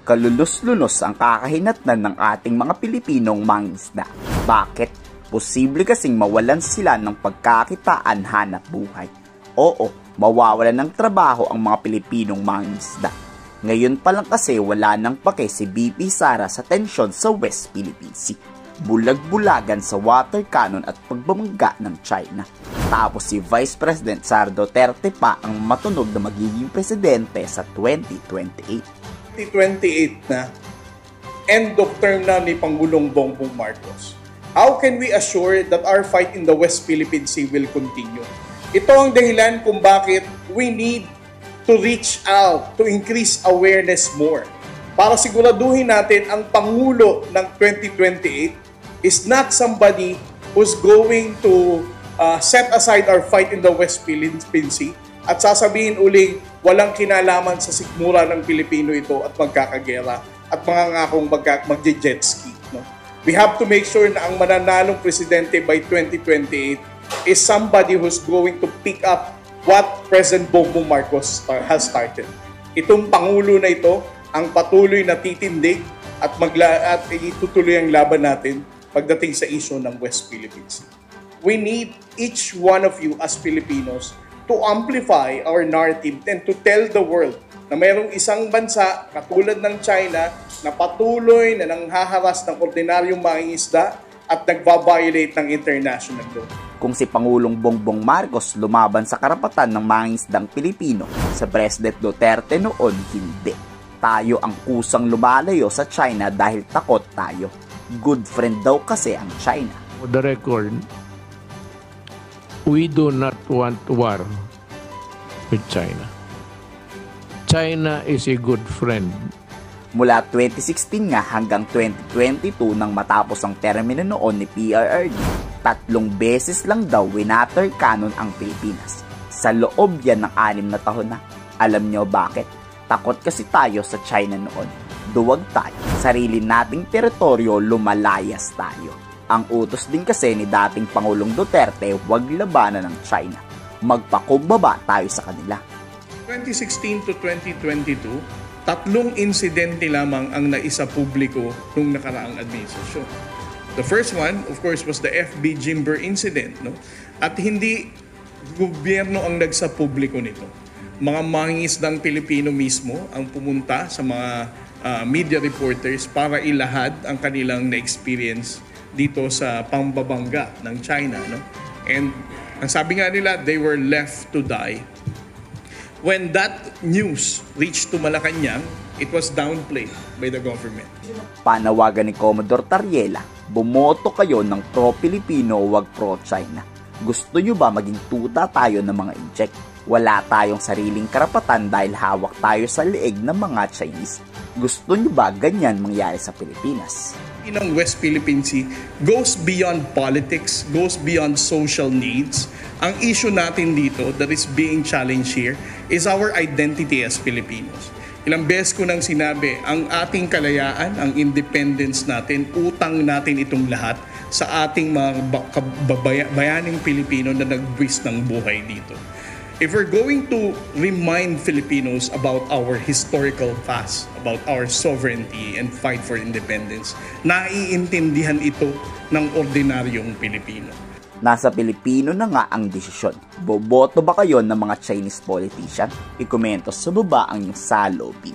Kalulus-lunos ang kakahinatnan ng ating mga Pilipinong mangingisda. Bakit? Posible kasing mawalan sila ng pagkakitaan hanap buhay. Oo, mawawalan ng trabaho ang mga Pilipinong mangingisda. Ngayon pa lang kasi wala nang pake si BP Sara sa tensyon sa West Philippine Sea. Bulag-bulagan sa water cannon at pagbabangga ng China. Tapos si Vice President Sara Duterte pa ang matunog na magiging presidente sa 2028. 2028 na, end of term na ni Pangulong Bongbong Marcos. How can we assure that our fight in the West Philippine Sea will continue? Ito ang dahilan kung bakit we need to reach out, to increase awareness more. Para siguraduhin natin ang Pangulo ng 2028 is not somebody who's going to set aside our fight in the West Philippine Sea at sasabihin uling walang kinalaman sa sikmura ng Pilipino ito at magkakagera at mga ngakong magje-jet ski. No? We have to make sure na ang mananalong presidente by 2028 is somebody who's going to pick up what President Bongbong Marcos has started. Itong Pangulo na ito ang patuloy na titindig at itutuloy ang laban natin pagdating sa issue ng West Philippines. We need each one of you as Filipinos to amplify our narrative and to tell the world na mayroong isang bansa katulad ng China na patuloy na nanghaharas ng ordinaryong mangingisda at nagva-violate ng international law. Kung si Pangulong Bongbong Marcos lumaban sa karapatan ng mangingisdang Pilipino, sa President Duterte noon hindi. Tayo ang kusang lumalayo sa China dahil takot tayo. Good friend daw kasi ang China. For the record, we do not want war with China. China is a good friend. Mula 2016 nga hanggang 2022 nang matapos ang termino noon ni PRRD, 3 beses lang daw winater cannon ang Pilipinas. Sa loob yan ng 6 na taon na. Alam nyo bakit? Takot kasi tayo sa China noon. Duwag tayo. Sarili nating teritoryo, lumalayas tayo. Ang utos din kasi ni dating Pangulong Duterte, huwag labanan ng China. Magpakumbaba tayo sa kanila. 2016 to 2022, 3 insidente lamang ang naisa publiko nung nakaraang administrasyon. The first one, of course, was the FB Jimber incident. No? At hindi gobyerno ang nagsa publiko nito. Mga mangingisdang Pilipino mismo ang pumunta sa mga media reporters para ilahad ang kanilang na-experience dito sa pambabangga ng China. No? And ang sabi nga nila, they were left to die. When that news reached to Malacanang, it was downplayed by the government. Panawagan ni Commodore Tariela, bumoto kayo ng pro-Pilipino, wag pro-China. Gusto nyo ba maging tuta tayo ng mga inject? Wala tayong sariling karapatan dahil hawak tayo sa leeg ng mga Chinese. Gusto nyo ba ganyan mangyari sa Pilipinas? Ang West Philippine Sea goes beyond politics, goes beyond social needs. Ang issue natin dito that is being challenged here is our identity as Filipinos. Ilang beses ko nang sinabi, ang ating kalayaan, ang independence natin, utang natin itong lahat sa ating mga bayaning Pilipino na nagbuwis ng buhay dito. If we're going to remind Filipinos about our historical past, about our sovereignty and fight for independence, naiintindihan ito ng ordinaryong Pilipino. Nasa Pilipino na nga ang desisyon. Boboto ba kayo ng mga Chinese politician? I-komento sa baba ang inyong saloobin.